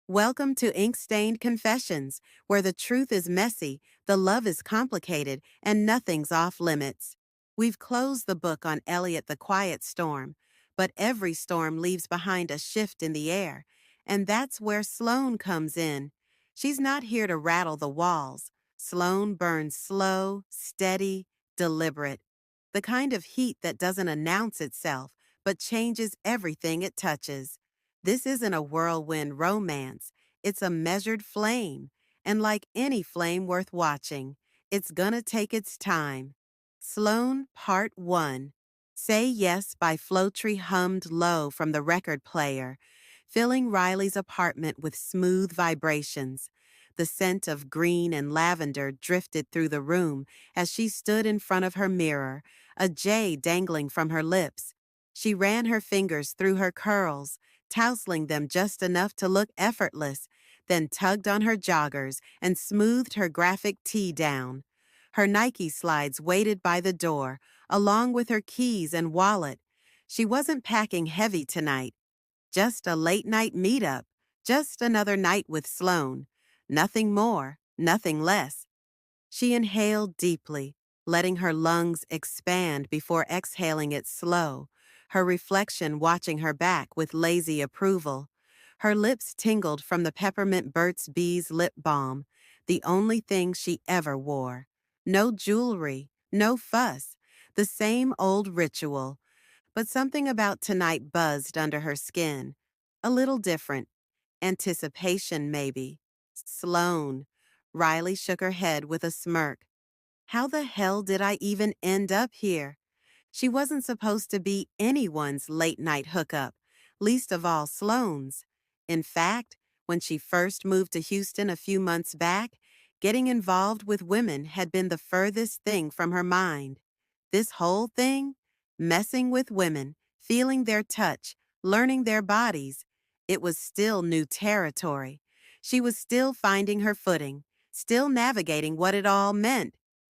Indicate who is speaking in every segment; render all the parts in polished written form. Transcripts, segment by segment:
Speaker 1: Welcome to Inkstain Confessions, where the truth is messy, the love is complicated, and nothing's off limits. We've closed the book on Elliot the Quiet Storm, but every storm leaves behind a shift in the air, and that's where Sloan comes in. She's not here to rattle the walls. Sloan burns slow, steady, deliberate. The kind of heat that doesn't announce itself, but changes everything it touches. This isn't a whirlwind romance. It's a measured flame. And like any flame worth watching, it's gonna take its time. Sloan, Part 1. Say Yes by Floetree hummed low from the record player, filling Riley's apartment with smooth vibrations. The scent of green and lavender drifted through the room as she stood in front of her mirror, a J dangling from her lips. She ran her fingers through her curls, tousling them just enough to look effortless, then tugged on her joggers and smoothed her graphic tee down. Her Nike slides waited by the door, along with her keys and wallet. She wasn't packing heavy tonight. Just a late-night meetup. Just another night with Sloan. Nothing more, nothing less. She inhaled deeply, letting her lungs expand before exhaling it slow, her reflection watching her back with lazy approval. Her lips tingled from the peppermint Burt's Bees lip balm, the only thing she ever wore. No jewelry, no fuss, the same old ritual. But something about tonight buzzed under her skin. A little different. Anticipation, maybe. Sloan. Riley shook her head with a smirk. How the hell did I even end up here? She wasn't supposed to be anyone's late-night hookup, least of all Sloane's. In fact, when she first moved to Houston a few months back, getting involved with women had been the furthest thing from her mind. This whole thing? Messing with women, feeling their touch, learning their bodies. It was still new territory. She was still finding her footing, still navigating what it all meant.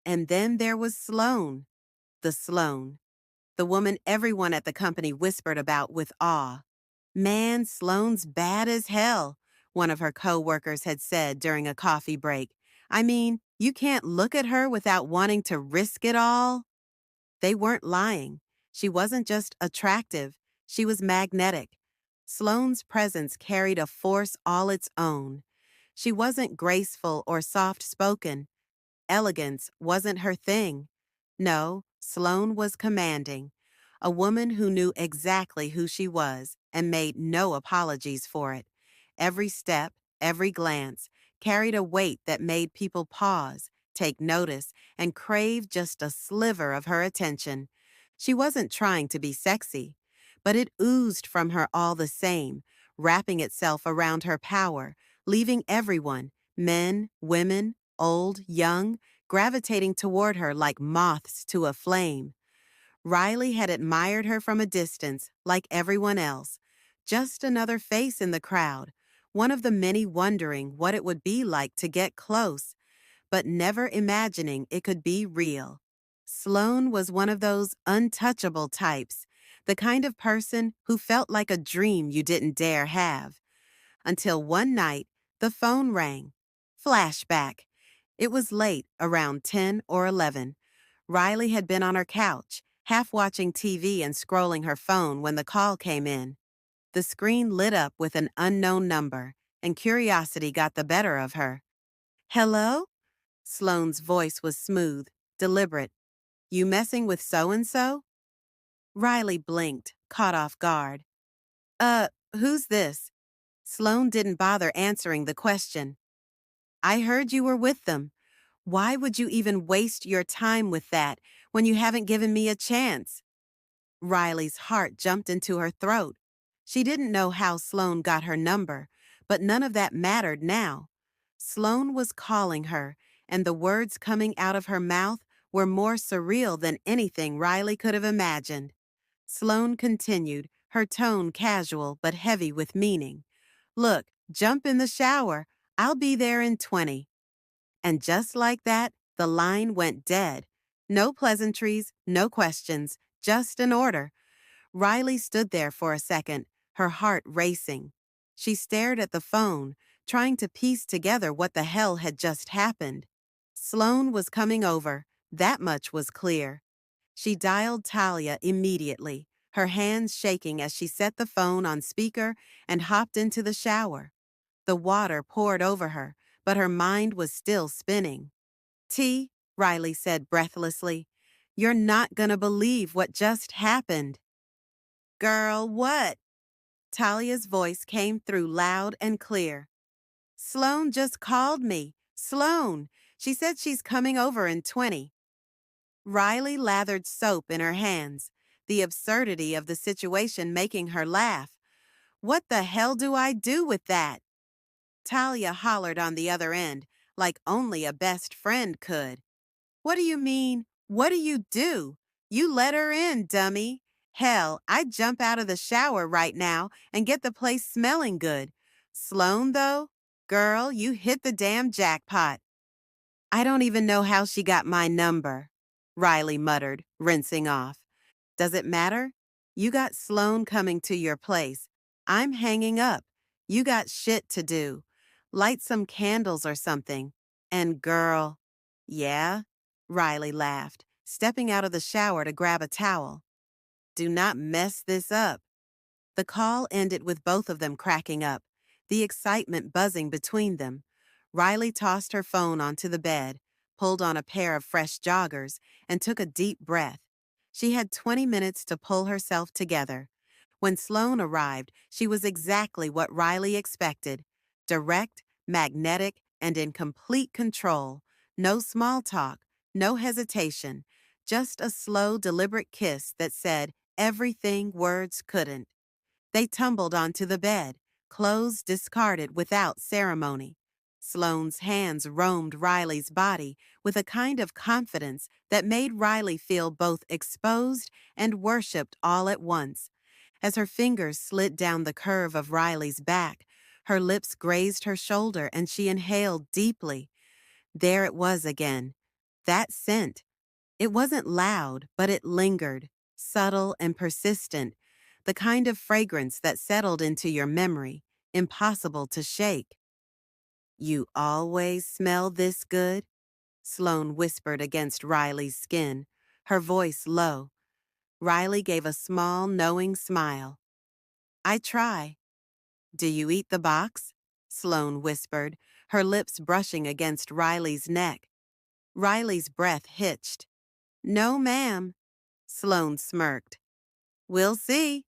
Speaker 1: And then there was Sloan. The Sloan. The woman everyone at the company whispered about with awe. Man, Sloane's bad as hell, one of her co-workers had said during a coffee break. I mean, you can't look at her without wanting to risk it all. They weren't lying. She wasn't just attractive, she was magnetic. Sloane's presence carried a force all its own. She wasn't graceful or soft-spoken. Elegance wasn't her thing. No, Sloan was commanding. A woman who knew exactly who she was and made no apologies for it. Every step, every glance, carried a weight that made people pause, take notice, and crave just a sliver of her attention. She wasn't trying to be sexy, but it oozed from her all the same, wrapping itself around her power, leaving everyone, men, women, old, young, gravitating toward her like moths to a flame. Riley had admired her from a distance, like everyone else. Just another face in the crowd, one of the many wondering what it would be like to get close, but never imagining it could be real. Sloan was one of those untouchable types, the kind of person who felt like a dream you didn't dare have. Until one night, the phone rang. Flashback. It was late, around 10 or 11. Riley had been on her couch, half watching TV and scrolling her phone when the call came in. The screen lit up with an unknown number, and curiosity got the better of her. Hello? Sloane's voice was smooth, deliberate. You messing with so-and-so? Riley blinked, caught off guard. Who's this? Sloan didn't bother answering the question. I heard you were with them. Why would you even waste your time with that when you haven't given me a chance? Riley's heart jumped into her throat. She didn't know how Sloan got her number, but none of that mattered now. Sloan was calling her, and the words coming out of her mouth were more surreal than anything Riley could have imagined. Sloan continued, her tone casual but heavy with meaning. Look, jump in the shower. I'll be there in 20. And just like that, the line went dead. No pleasantries, no questions, just an order. Riley stood there for a second, her heart racing. She stared at the phone, trying to piece together what the hell had just happened. Sloan was coming over, that much was clear. She dialed Talia immediately, her hands shaking as she set the phone on speaker and hopped into the shower. The water poured over her, but her mind was still spinning. T, Riley said breathlessly, "You're not gonna believe what just happened." "Girl, what?" Talia's voice came through loud and clear. "Sloan just called me. Sloan. She said she's coming over in 20. Riley lathered soap in her hands, the absurdity of the situation making her laugh. "What the hell do I do with that?" Talia hollered on the other end, like only a best friend could. "What do you mean? What do you do? You let her in, dummy. Hell, I'd jump out of the shower right now and get the place smelling good. Sloan, though? Girl, you hit the damn jackpot." "I don't even know how she got my number," Riley muttered, rinsing off. "Does it matter? You got Sloan coming to your place. I'm hanging up. You got shit to do. Light some candles or something. And girl." "Yeah?" Riley laughed, stepping out of the shower to grab a towel. "Do not mess this up." The call ended with both of them cracking up, the excitement buzzing between them. Riley tossed her phone onto the bed, pulled on a pair of fresh joggers, and took a deep breath. She had 20 minutes to pull herself together. When Sloan arrived, she was exactly what Riley expected: direct, magnetic, and in complete control. No small talk, no hesitation, just a slow, deliberate kiss that said everything words couldn't. They tumbled onto the bed, clothes discarded without ceremony. Sloane's hands roamed Riley's body with a kind of confidence that made Riley feel both exposed and worshipped all at once. As her fingers slid down the curve of Riley's back, her lips grazed her shoulder and she inhaled deeply. There it was again. That scent. It wasn't loud, but it lingered, subtle and persistent, the kind of fragrance that settled into your memory, impossible to shake. "You always smell this good?" Sloan whispered against Riley's skin, her voice low. Riley gave a small, knowing smile. "I try." "Do you eat the box?" Sloan whispered, her lips brushing against Riley's neck. Riley's breath hitched. "No, ma'am." Sloan smirked. "We'll see."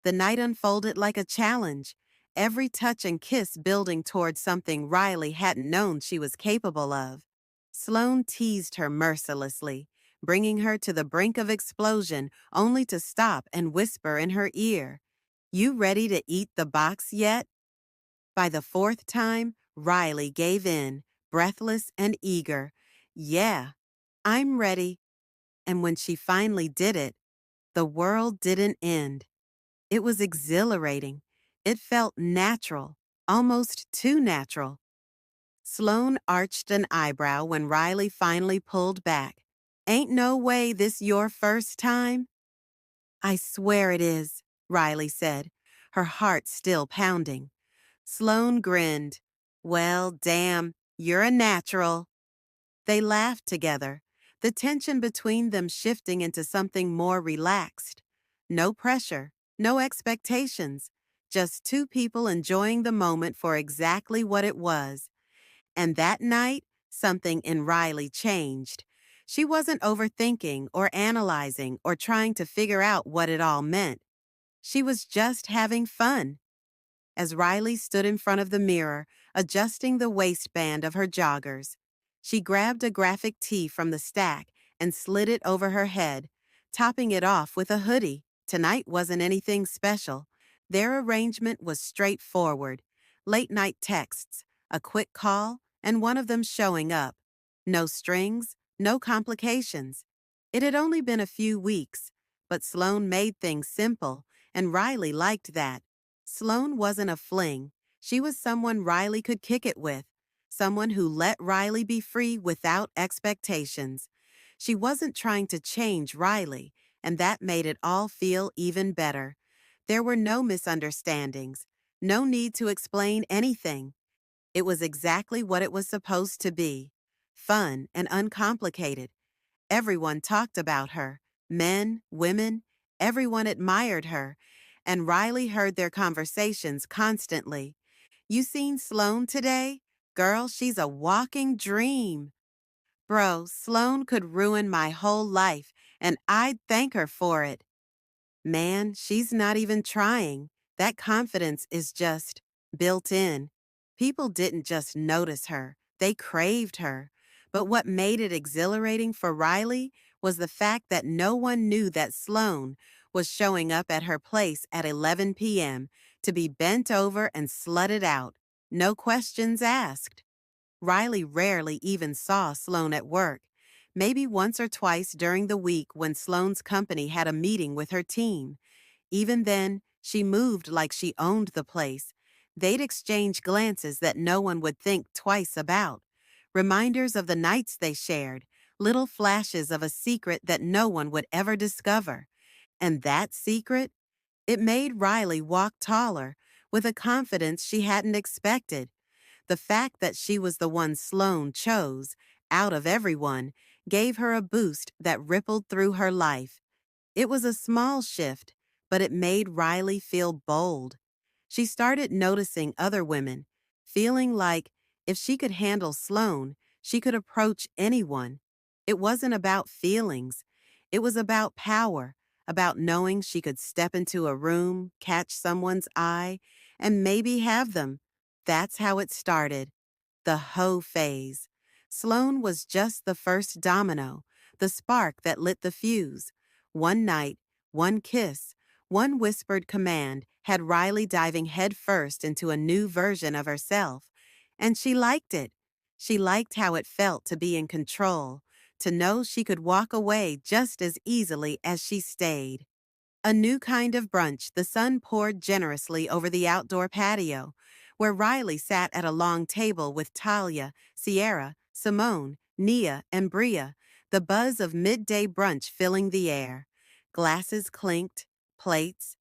Speaker 1: The night unfolded like a challenge, every touch and kiss building toward something Riley hadn't known she was capable of. Sloan teased her mercilessly, bringing her to the brink of explosion only to stop and whisper in her ear, "You ready to eat the box yet?" By the fourth time, Riley gave in, breathless and eager. "Yeah, I'm ready." And when she finally did it, the world didn't end. It was exhilarating. It felt natural, almost too natural. Sloan arched an eyebrow when Riley finally pulled back. "Ain't no way this your first time?" "I swear it is," Riley said, her heart still pounding. Sloan grinned. "Well, damn, you're a natural." They laughed together, the tension between them shifting into something more relaxed. No pressure, no expectations, just two people enjoying the moment for exactly what it was. And that night, something in Riley changed. She wasn't overthinking or analyzing or trying to figure out what it all meant. She was just having fun. As Riley stood in front of the mirror, adjusting the waistband of her joggers, she grabbed a graphic tee from the stack and slid it over her head, topping it off with a hoodie. Tonight wasn't anything special. Their arrangement was straightforward. Late-night texts, a quick call, and one of them showing up. No strings, no complications. It had only been a few weeks, but Sloan made things simple, and Riley liked that. Sloan wasn't a fling. She was someone Riley could kick it with, someone who let Riley be free without expectations. She wasn't trying to change Riley, and that made it all feel even better. There were no misunderstandings, No need to explain anything. It was exactly what it was supposed to be. Fun and uncomplicated. Everyone talked about her. Men, women, everyone admired her. And Riley heard their conversations constantly. You seen Sloan today? Girl, she's a walking dream. Bro, Sloan could ruin my whole life, and I'd thank her for it. Man, she's not even trying. That confidence is just built in. People didn't just notice her, they craved her. But what made it exhilarating for Riley was the fact that no one knew that Sloan was showing up at her place at 11 p.m. to be bent over and slutted out. No questions asked. Riley rarely even saw Sloan at work, maybe once or twice during the week when Sloan's company had a meeting with her team. Even then, she moved like she owned the place. They'd exchange glances that no one would think twice about. Reminders of the nights they shared, little flashes of a secret that no one would ever discover. And that secret? It made Riley walk taller, with a confidence she hadn't expected. The fact that she was the one Sloan chose, out of everyone, gave her a boost that rippled through her life. It was a small shift, but it made Riley feel bold. She started noticing other women, feeling like if she could handle Sloan, she could approach anyone. It wasn't about feelings. It was about power, about knowing she could step into a room, catch someone's eye, and maybe have them. That's how it started. The hoe phase. Sloan was just the first domino, the spark that lit the fuse. One night, one kiss, one whispered command had Riley diving headfirst into a new version of herself. And she liked it. She liked how it felt to be in control, to know she could walk away just as easily as she stayed. A new kind of brunch, the sun poured generously over the outdoor patio, where Riley sat at a long table with Talia, Sierra, Simone, Nia, and Bria, the buzz of midday brunch filling the air. Glasses clinked, plates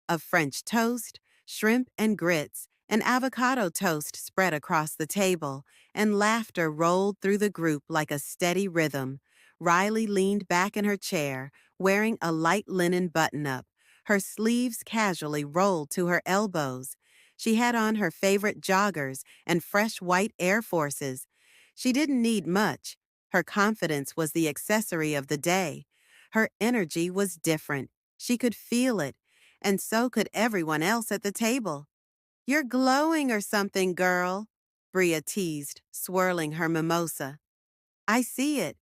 Speaker 1: of French toast, shrimp and grits, and avocado toast spread across the table, and laughter rolled through the group like a steady rhythm. Riley leaned back in her chair, wearing a light linen button-up, her sleeves casually rolled to her elbows. She had on her favorite joggers and fresh white Air Forces. She didn't need much. Her confidence was the accessory of the day. Her energy was different. She could feel it, and so could everyone else at the table. "You're glowing or something, girl," Bria teased, swirling her mimosa. "I see it."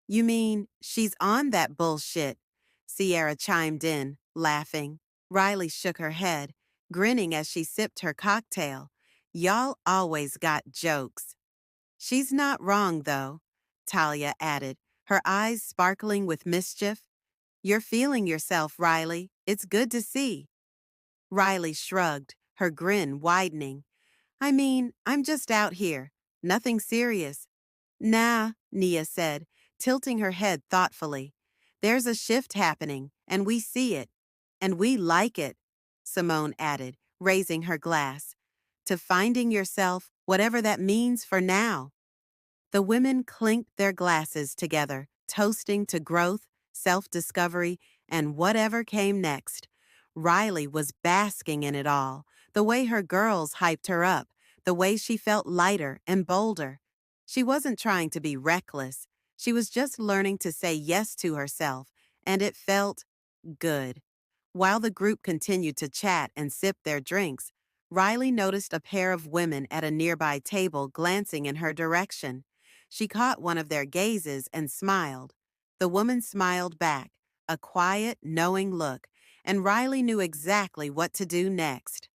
Speaker 1: "You mean she's on that bullshit?" Sierra chimed in, laughing. Riley shook her head, grinning as she sipped her cocktail. "Y'all always got jokes." "She's not wrong, though," Talia added, her eyes sparkling with mischief. "You're feeling yourself, Riley. It's good to see." Riley shrugged, her grin widening. "I mean, I'm just out here. Nothing serious." "Nah," Nia said, tilting her head thoughtfully. "There's a shift happening, and we see it. And we like it," Simone added, raising her glass. "To finding yourself, whatever that means for now." The women clinked their glasses together, toasting to growth, self-discovery, and whatever came next. Riley was basking in it all, the way her girls hyped her up, the way she felt lighter and bolder. She wasn't trying to be reckless. She was just learning to say yes to herself, and it felt good. While the group continued to chat and sip their drinks, Riley noticed a pair of women at a nearby table glancing in her direction. She caught one of their gazes and smiled. The woman smiled back, a quiet, knowing look, and Riley knew exactly what to do next.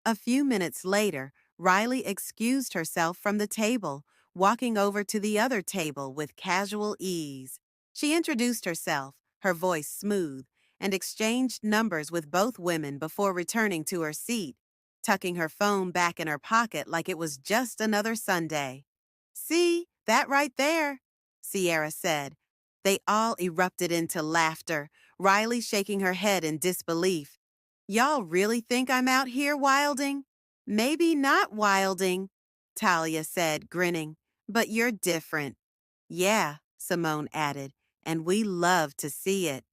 Speaker 1: A few minutes later, Riley excused herself from the table, walking over to the other table with casual ease. She introduced herself, her voice smooth, and exchanged numbers with both women before returning to her seat, tucking her phone back in her pocket like it was just another Sunday. "See, that right there," Sierra said. They all erupted into laughter, Riley shaking her head in disbelief. "Y'all really think I'm out here wilding?" Maybe not, Wilding, Talia said, grinning, but you're different. Yeah, Simone added, and we love to see it.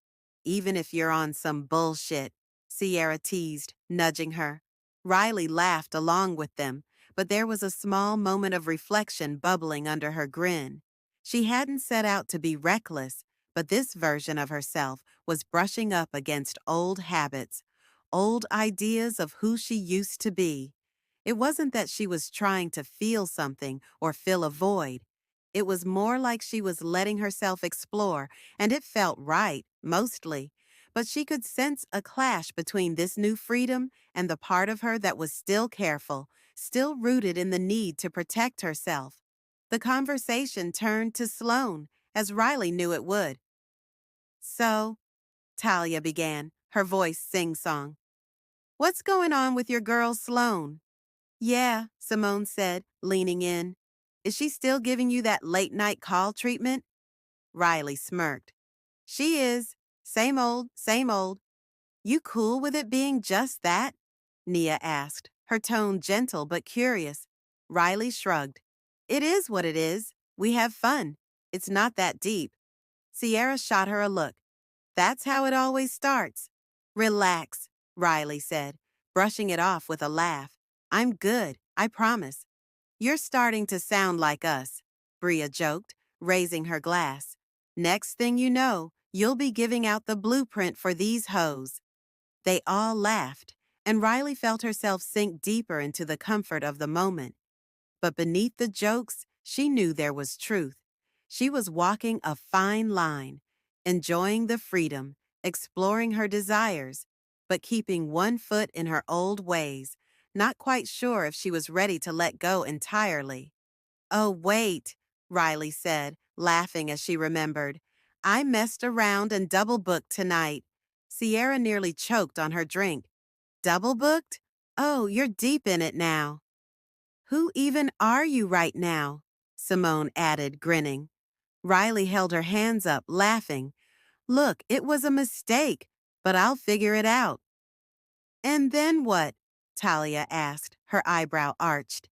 Speaker 1: Even if you're on some bullshit, Sierra teased, nudging her. Riley laughed along with them, but there was a small moment of reflection bubbling under her grin. She hadn't set out to be reckless, but this version of herself was brushing up against old habits, old ideas of who she used to be. It wasn't that she was trying to feel something or fill a void. It was more like she was letting herself explore, and it felt right, mostly. But she could sense a clash between this new freedom and the part of her that was still careful, still rooted in the need to protect herself. The conversation turned to Sloan, as Riley knew it would. So, Talia began, her voice sing-song. What's going on with your girl Sloan? Yeah, Simone said, leaning in. Is she still giving you that late-night call treatment? Riley smirked. She is. Same old, same old. You cool with it being just that? Nia asked, her tone gentle but curious. Riley shrugged. It is what it is. We have fun. It's not that deep. Sierra shot her a look. That's how it always starts. Relax, Riley said, brushing it off with a laugh. I'm good, I promise. You're starting to sound like us, Bria joked, raising her glass. Next thing you know, you'll be giving out the blueprint for these hoes. They all laughed, and Riley felt herself sink deeper into the comfort of the moment. But beneath the jokes, she knew there was truth. She was walking a fine line, enjoying the freedom, exploring her desires, but keeping one foot in her old ways, not quite sure if she was ready to let go entirely. Oh, wait, Riley said, laughing as she remembered. I messed around and double booked tonight. Sierra nearly choked on her drink. Double booked? Oh, you're deep in it now. Who even are you right now? Simone added, grinning. Riley held her hands up, laughing. Look, it was a mistake, but I'll figure it out. And then what? Talia asked, her eyebrow arched.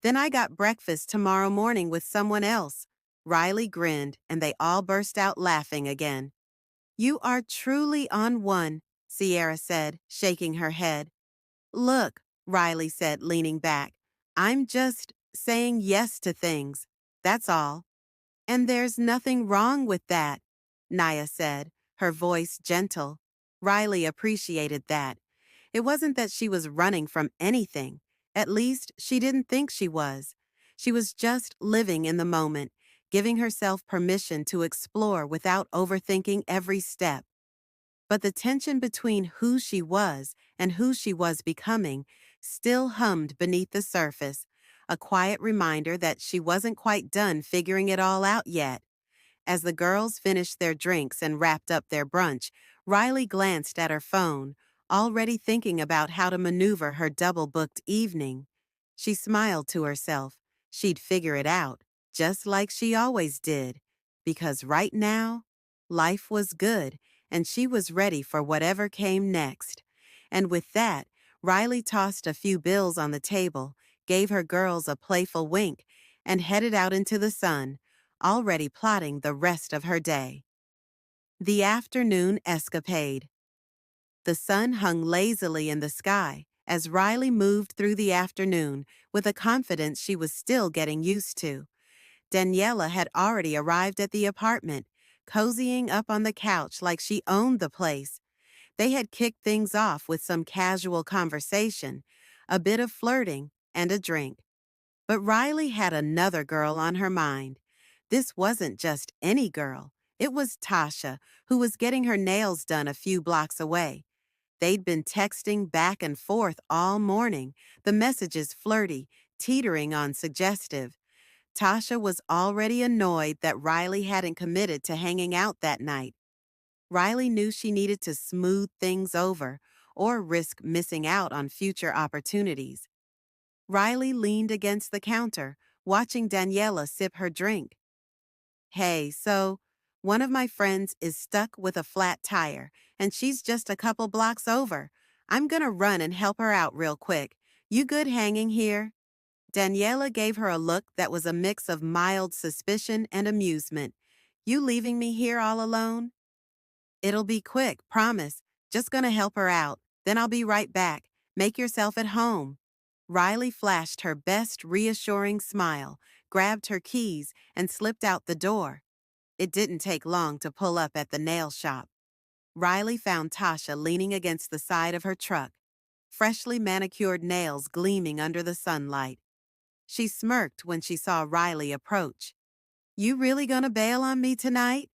Speaker 1: Then I got breakfast tomorrow morning with someone else. Riley grinned, and they all burst out laughing again. You are truly on one, Sierra said, shaking her head. Look, Riley said, leaning back. I'm just saying yes to things. That's all. And there's nothing wrong with that, Naya said, her voice gentle. Riley appreciated that. It wasn't that she was running from anything. At least, she didn't think she was. She was just living in the moment, giving herself permission to explore without overthinking every step. But the tension between who she was and who she was becoming still hummed beneath the surface, a quiet reminder that she wasn't quite done figuring it all out yet. As the girls finished their drinks and wrapped up their brunch, Riley glanced at her phone, already thinking about how to maneuver her double-booked evening. She smiled to herself. She'd figure it out, just like she always did, because right now, life was good, and she was ready for whatever came next. And with that, Riley tossed a few bills on the table, gave her girls a playful wink, and headed out into the sun, already plotting the rest of her day. The afternoon escapade. The sun hung lazily in the sky as Riley moved through the afternoon with a confidence she was still getting used to. Daniela had already arrived at the apartment, cozying up on the couch like she owned the place. They had kicked things off with some casual conversation, a bit of flirting, and a drink. But Riley had another girl on her mind. This wasn't just any girl. It was Tasha, who was getting her nails done a few blocks away. They'd been texting back and forth all morning, the messages flirty, teetering on suggestive. Tasha was already annoyed that Riley hadn't committed to hanging out that night. Riley knew she needed to smooth things over or risk missing out on future opportunities. Riley leaned against the counter, watching Daniela sip her drink. Hey, so, one of my friends is stuck with a flat tire, and she's just a couple blocks over. I'm gonna run and help her out real quick. You good hanging here? Daniela gave her a look that was a mix of mild suspicion and amusement. You leaving me here all alone? It'll be quick, promise. Just gonna help her out. Then I'll be right back. Make yourself at home. Riley flashed her best reassuring smile, grabbed her keys, and slipped out the door. It didn't take long to pull up at the nail shop. Riley found Tasha leaning against the side of her truck, freshly manicured nails gleaming under the sunlight. She smirked when she saw Riley approach. You really gonna bail on me tonight?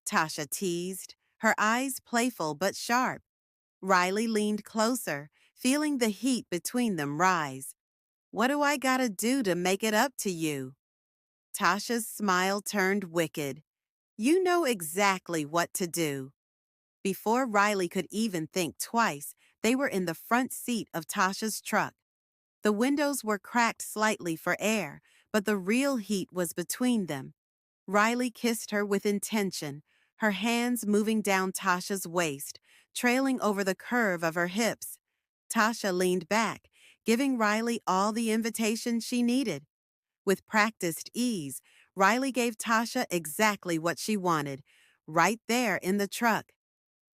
Speaker 1: Tasha teased, her eyes playful but sharp. Riley leaned closer, feeling the heat between them rise. What do I gotta do to make it up to you? Tasha's smile turned wicked. You know exactly what to do. Before Riley could even think twice, they were in the front seat of Tasha's truck. The windows were cracked slightly for air, but the real heat was between them. Riley kissed her with intention, her hands moving down Tasha's waist, trailing over the curve of her hips. Tasha leaned back, giving Riley all the invitation she needed. With practiced ease, Riley gave Tasha exactly what she wanted, right there in the truck.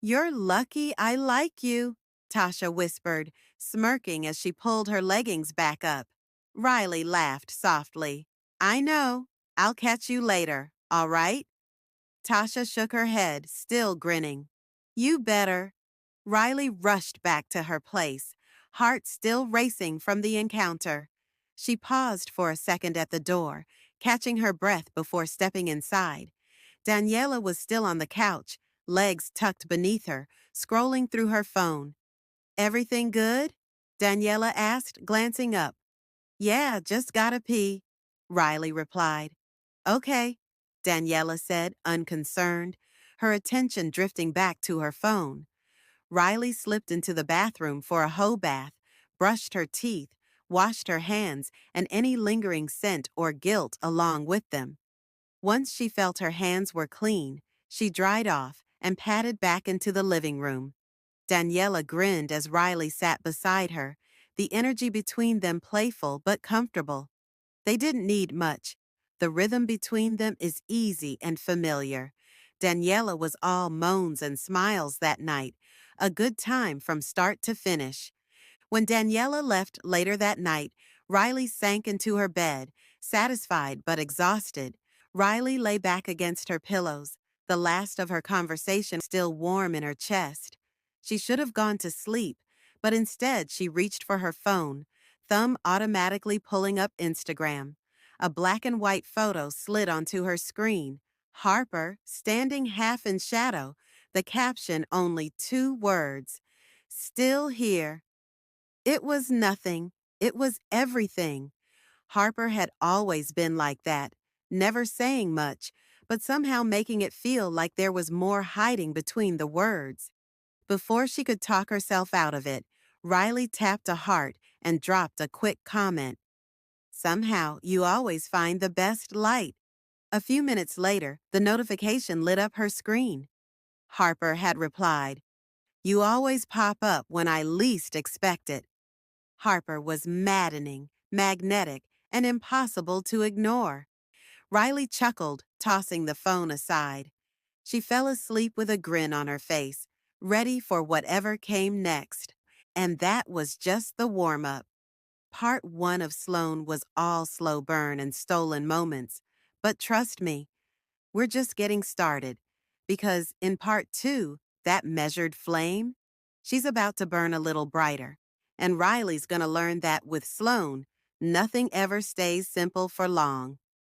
Speaker 1: You're lucky I like you, Tasha whispered, smirking as she pulled her leggings back up. Riley laughed softly. I know. I'll catch you later, all right? Tasha shook her head, still grinning. You better. Riley rushed back to her place, heart still racing from the encounter. She paused for a second at the door, catching her breath before stepping inside. Daniela was still on the couch, legs tucked beneath her, scrolling through her phone. Everything good? Daniela asked, glancing up. Yeah, just gotta pee, Riley replied. Okay, Daniela said, unconcerned, her attention drifting back to her phone. Riley slipped into the bathroom for a hoe bath, brushed her teeth, washed her hands, and any lingering scent or guilt along with them. Once she felt her hands were clean, she dried off and padded back into the living room. Daniela grinned as Riley sat beside her, the energy between them playful but comfortable. They didn't need much. The rhythm between them is easy and familiar. Daniela was all moans and smiles that night, a good time from start to finish. When Daniela left later that night, Riley sank into her bed, satisfied but exhausted. Riley lay back against her pillows, the last of her conversation still warm in her chest. She should have gone to sleep, but instead she reached for her phone, thumb automatically pulling up Instagram. A black and white photo slid onto her screen. Harper, standing half in shadow, the caption only 2 words. Still here. It was nothing. It was everything. Harper had always been like that, never saying much, but somehow making it feel like there was more hiding between the words. Before she could talk herself out of it, Riley tapped a heart and dropped a quick comment. Somehow, you always find the best light. A few minutes later, the notification lit up her screen. Harper had replied, You always pop up when I least expect it. Harper was maddening, magnetic, and impossible to ignore. Riley chuckled, tossing the phone aside. She fell asleep with a grin on her face, ready for whatever came next. And that was just the warm-up. Part 1 of Sloan was all slow burn and stolen moments. But trust me, we're just getting started. Because in Part 2, that measured flame, she's about to burn a little brighter. And Riley's gonna learn that with Sloan, nothing ever stays simple for long.